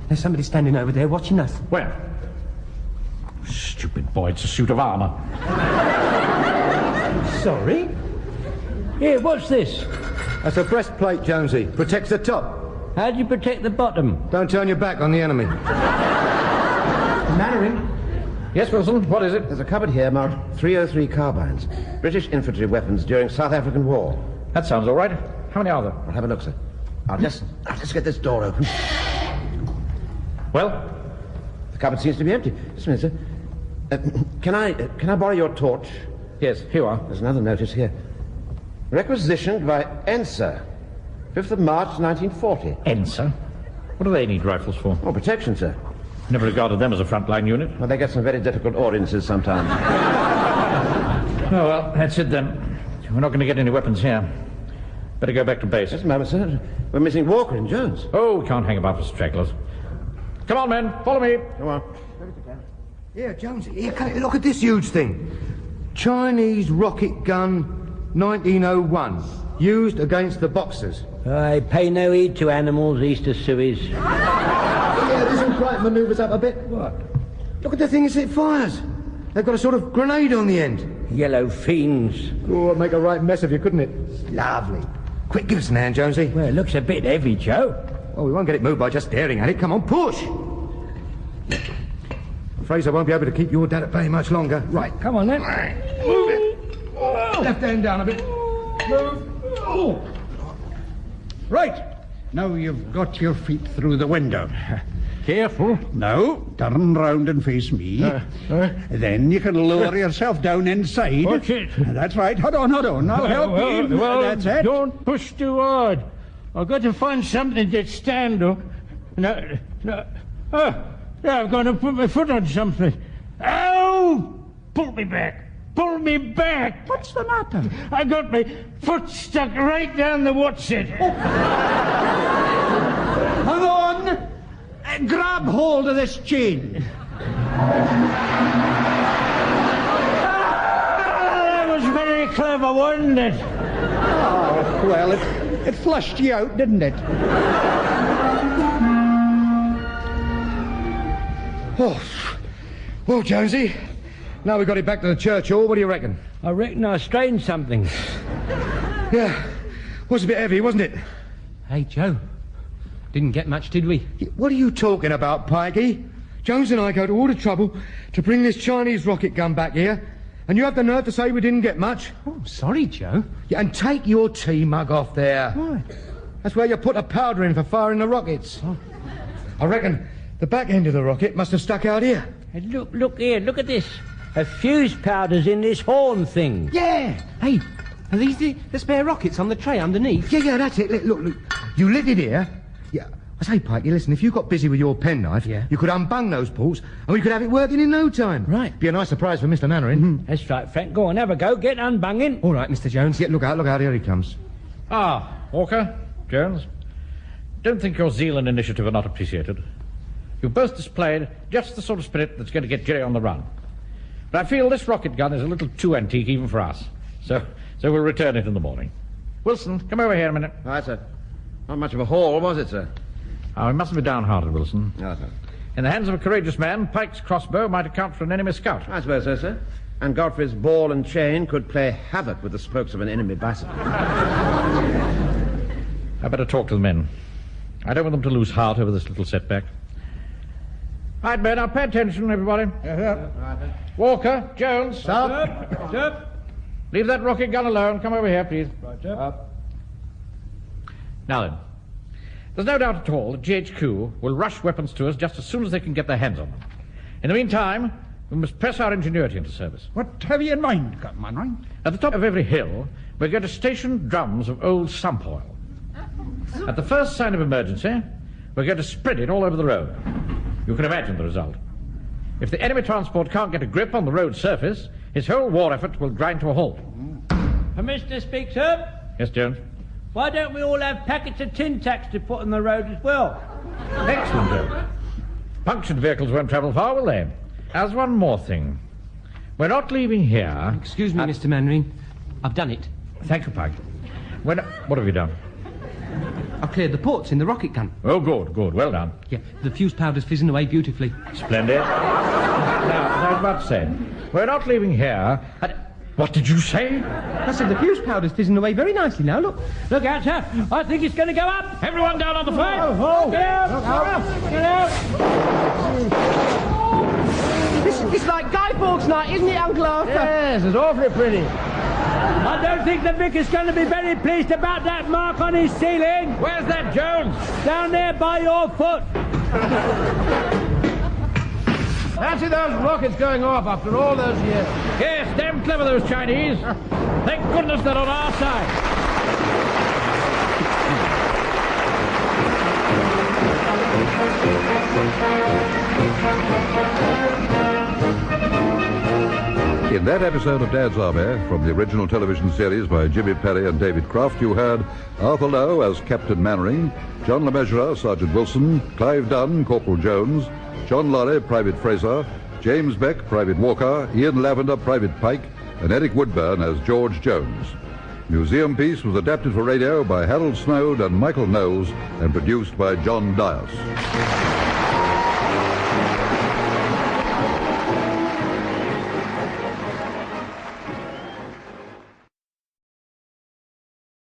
There's somebody standing over there watching us. Where? Stupid boy, it's a suit of armour. Sorry? Here, what's this? That's a breastplate, Jonesy. Protects the top. How do you protect the bottom? Don't turn your back on the enemy. Mainwaring. Yes, Wilson, what is it? There's a cupboard here marked 303 carbines. British infantry weapons during South African War. That sounds all right. How many are there? I'll have a look, sir. I'll just get this door open. Well? The cupboard seems to be empty. Just a minute, sir. Can I borrow your torch? Yes, here you are. There's another notice here. Requisitioned by Enser, 5th of March, 1940. Enser? What do they need rifles for? Oh, protection, sir. Never regarded them as a frontline unit. Well, they get some very difficult audiences sometimes. Oh, well, that's it then. We're not going to get any weapons here. Better go back to base. Just a moment, sir. We're missing Walker and Jones. Oh, we can't hang about for stragglers. Come on, men. Follow me. Come on. Yeah, Jones, here, look at this huge thing. Chinese rocket gun 1901, used against the Boxers. I pay no heed to animals east of Suez. Yeah, this will brighten manoeuvres up a bit. What? Look at the thing as it fires. They've got a sort of grenade on the end. Yellow fiends. Oh, it'd make a right mess of you, couldn't it? Lovely. Quick, give us an hand, Jonesy. Well, it looks a bit heavy, Joe. Well, we won't get it moved by just staring at it. Come on, push! Fraser won't be able to keep your dad at bay much longer. Right. Come on, then. Move it. Left hand down a bit. Move. Oh. Right. Now you've got your feet through the window. Careful. Now, turn round and face me. Then you can lower yourself down inside. Watch it. That's right. Hold on. I'll help you. That's it. Don't push too hard. I've got to find something to stand up. No. Oh, I've got to put my foot on something. Ow! Pull me back. Pull me back. What's the matter? I got my foot stuck right down the what's-it. Hang on. Grab hold of this chain. That was very clever, wasn't it? Oh, well, it flushed you out, didn't it? Oh. Well, Jonesy, now we've got it back to the church hall, what do you reckon? I reckon I strained something. Yeah. Was a bit heavy, wasn't it? Hey, Joe. Didn't get much, did we? What are you talking about, Pikey? Jones and I go to all the trouble to bring this Chinese rocket gun back here, and you have the nerve to say we didn't get much? Oh, sorry, Joe. Yeah, and take your tea mug off there. Why? That's where you put the powder in for firing the rockets. Oh. I reckon the back end of the rocket must have stuck out here. Hey, look here, look at this. A fuse powder's in this horn thing. Yeah! Hey, are these the spare rockets on the tray underneath? Yeah, that's it. Look. You lit it here. Yeah. I say, Pike, listen, if you got busy with your penknife, you could unbung those bolts and we could have it working in no time. Right. Be a nice surprise for Mr. Mainwaring. That's right, Frank. Go on, have a go. Get unbunging. All right, Mr. Jones. Yeah, look out, here he comes. Ah, Walker, Jones. Don't think your zeal and initiative are not appreciated. You've both displayed just the sort of spirit that's going to get Jerry on the run. But I feel this rocket gun is a little too antique even for us. So we'll return it in the morning. Wilson, come over here a minute. Right, sir. Not much of a haul, was it, sir? Oh, we mustn't be downhearted, Wilson. No, sir. In the hands of a courageous man, Pike's crossbow might account for an enemy scout. I suppose so, sir. And Godfrey's ball and chain could play havoc with the spokes of an enemy bicycle. I better talk to the men. I don't want them to lose heart over this little setback. Right, men, now pay attention, everybody. Walker, Jones. Stop. Leave that rocket gun alone. Come over here, please. Now then, there's no doubt at all that GHQ will rush weapons to us just as soon as they can get their hands on them. In the meantime, we must press our ingenuity into service. What have you in mind, Mainwaring? At the top of every hill, we're going to station drums of old sump oil. At the first sign of emergency, we're going to spread it all over the road. You can imagine the result. If the enemy transport can't get a grip on the road surface, his whole war effort will grind to a halt. Permission to speak, sir? Yes, Jones? Why don't we all have packets of tin tacks to put on the road as well? Excellent, Jones. Punctured vehicles won't travel far, will they? As one more thing. We're not leaving here... Excuse me, Mr. Mainwaring. I've done it. Thank you, Pike. What have you done? I've cleared the ports in the rocket gun. Oh, good. Well done. Yeah, the fuse powder's fizzing away beautifully. Splendid. Now, I was about to say, we're not leaving here... What did you say? I said the fuse powder's fizzing away very nicely now, look. Look out, sir. I think it's going to go up. Everyone down on the flag. Get out. It's like Guy Fawkes night, isn't it, Uncle Arthur? Yes, it's awfully pretty. I don't think the vicar's going to be very pleased about that mark on his ceiling. Where's that, Jones? Down there by your foot. Fancy those rockets going off after all those years. Yes, damn clever, those Chinese. Thank goodness they're on our side. In that episode of Dad's Army, from the original television series by Jimmy Perry and David Croft, you heard Arthur Lowe as Captain Mainwaring, John Le Mesurier, Sergeant Wilson, Clive Dunn, Corporal Jones, John Laurie, Private Fraser, James Beck, Private Walker, Ian Lavender, Private Pike, and Eric Woodburn as George Jones. Museum Piece was adapted for radio by Harold Snoad and Michael Knowles and produced by John Dyas.